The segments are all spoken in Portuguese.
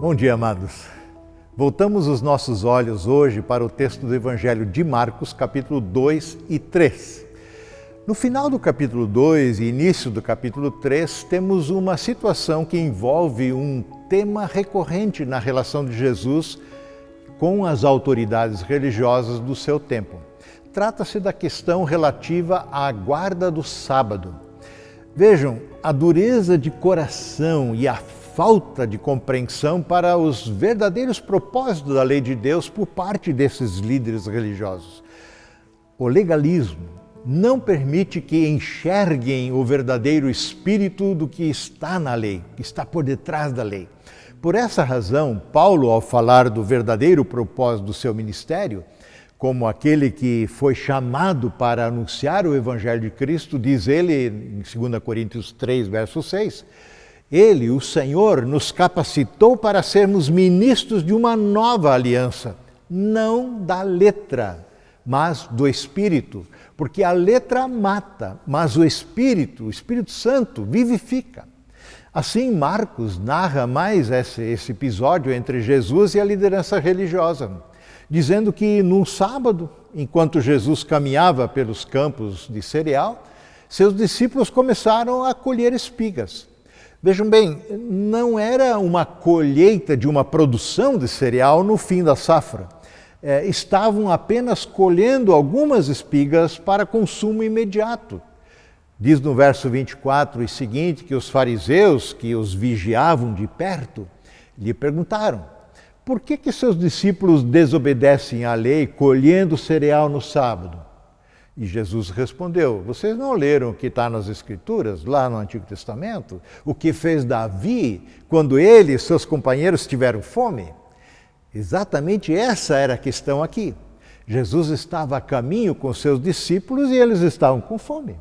Bom dia, amados. Voltamos os nossos olhos hoje para o texto do Evangelho de Marcos, capítulo 2 e 3. No final do capítulo 2 e início do capítulo 3, temos uma situação que envolve um tema recorrente na relação de Jesus com as autoridades religiosas do seu tempo. Trata-se da questão relativa à guarda do sábado. Vejam, a dureza de coração e a falta de compreensão para os verdadeiros propósitos da lei de Deus por parte desses líderes religiosos. O legalismo não permite que enxerguem o verdadeiro espírito do que está na lei, que está por detrás da lei. Por essa razão, Paulo, ao falar do verdadeiro propósito do seu ministério, como aquele que foi chamado para anunciar o Evangelho de Cristo, diz ele em 2 Coríntios 3, verso 6, Ele, o Senhor, nos capacitou para sermos ministros de uma nova aliança, não da letra, mas do Espírito, porque a letra mata, mas o Espírito Santo, vivifica. Assim, Marcos narra mais esse episódio entre Jesus e a liderança religiosa, dizendo que num sábado, enquanto Jesus caminhava pelos campos de cereal, seus discípulos começaram a colher espigas. Vejam bem, não era uma colheita de uma produção de cereal no fim da safra. Estavam apenas colhendo algumas espigas para consumo imediato. Diz no verso 24 e seguinte que os fariseus que os vigiavam de perto lhe perguntaram: por que seus discípulos desobedecem à lei colhendo cereal no sábado? E Jesus respondeu: vocês não leram o que está nas Escrituras, lá no Antigo Testamento? O que fez Davi quando ele e seus companheiros tiveram fome? Exatamente essa era a questão aqui. Jesus estava a caminho com seus discípulos e eles estavam com fome.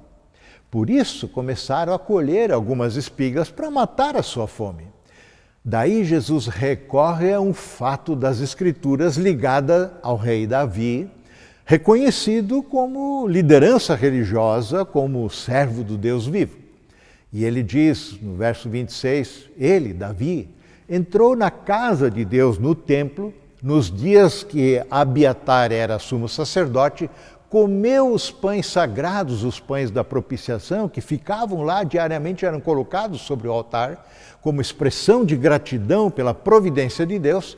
Por isso começaram a colher algumas espigas para matar a sua fome. Daí Jesus recorre a um fato das Escrituras ligada ao rei Davi, reconhecido como liderança religiosa, como servo do Deus vivo. E ele diz, no verso 26, ele, Davi, entrou na casa de Deus no templo, nos dias que Abiatar era sumo sacerdote, comeu os pães sagrados, os pães da propiciação, que ficavam lá diariamente, eram colocados sobre o altar, como expressão de gratidão pela providência de Deus,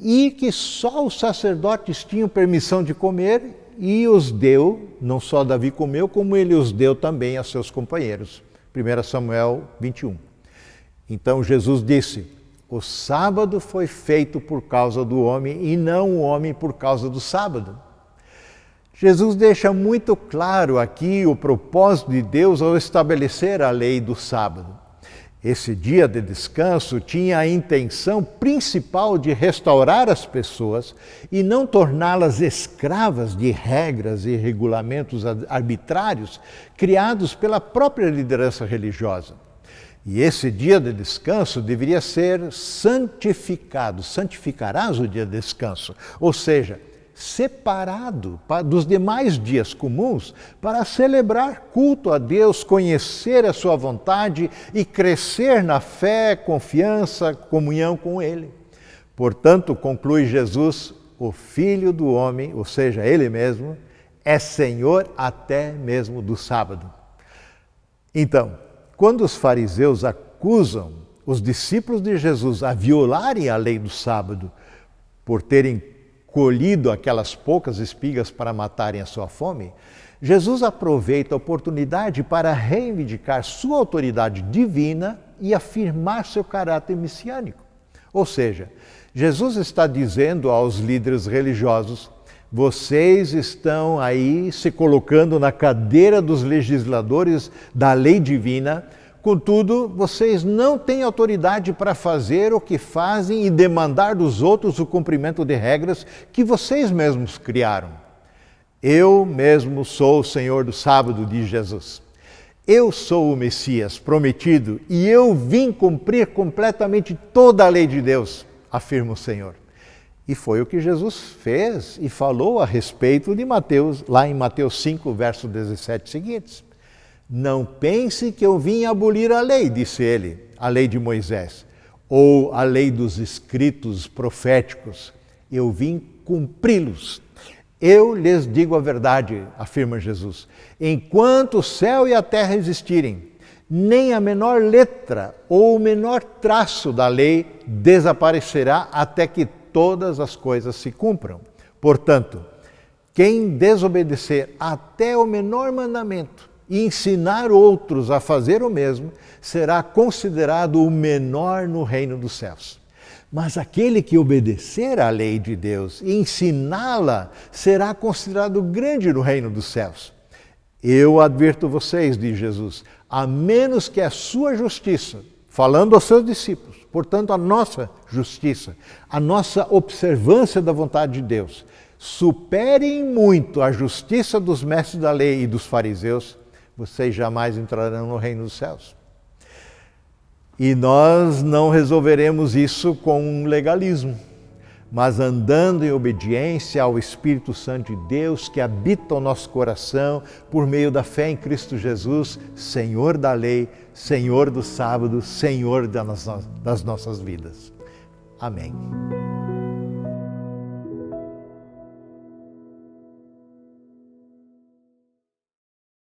e que só os sacerdotes tinham permissão de comer, e os deu, não só Davi comeu, como ele os deu também a seus companheiros. 1 Samuel 21. Então Jesus disse: o sábado foi feito por causa do homem e não o homem por causa do sábado. Jesus deixa muito claro aqui o propósito de Deus ao estabelecer a lei do sábado. Esse dia de descanso tinha a intenção principal de restaurar as pessoas e não torná-las escravas de regras e regulamentos arbitrários criados pela própria liderança religiosa. E esse dia de descanso deveria ser santificado, santificarás o dia de descanso, ou seja, separado dos demais dias comuns para celebrar culto a Deus, conhecer a sua vontade e crescer na fé, confiança, comunhão com Ele. Portanto, conclui Jesus, o Filho do Homem, ou seja, Ele mesmo, é Senhor até mesmo do sábado. Então, quando os fariseus acusam os discípulos de Jesus a violarem a lei do sábado por terem colhido aquelas poucas espigas para matarem a sua fome, Jesus aproveita a oportunidade para reivindicar sua autoridade divina e afirmar seu caráter messiânico. Ou seja, Jesus está dizendo aos líderes religiosos: vocês estão aí se colocando na cadeira dos legisladores da lei divina, contudo, vocês não têm autoridade para fazer o que fazem e demandar dos outros o cumprimento de regras que vocês mesmos criaram. Eu mesmo sou o Senhor do sábado, diz Jesus. Eu sou o Messias prometido e eu vim cumprir completamente toda a lei de Deus, afirma o Senhor. E foi o que Jesus fez e falou a respeito de Mateus, lá em Mateus 5, verso 17 seguintes. Não pense que eu vim abolir a lei, disse ele, a lei de Moisés. ou a lei dos escritos proféticos. Eu vim cumpri-los. Eu lhes digo a verdade, afirma Jesus. Enquanto o céu e a terra existirem, nem a menor letra ou o menor traço da lei desaparecerá até que todas as coisas se cumpram. Portanto, quem desobedecer até o menor mandamento e ensinar outros a fazer o mesmo, será considerado o menor no reino dos céus. Mas aquele que obedecer à lei de Deus e ensiná-la, será considerado grande no reino dos céus. Eu advirto vocês, diz Jesus, a menos que a sua justiça, falando aos seus discípulos, portanto a nossa justiça, a nossa observância da vontade de Deus, superem muito a justiça dos mestres da lei e dos fariseus, vocês jamais entrarão no reino dos céus. E nós não resolveremos isso com um legalismo, mas andando em obediência ao Espírito Santo de Deus que habita o nosso coração por meio da fé em Cristo Jesus, Senhor da lei, Senhor do sábado, Senhor das nossas vidas. Amém.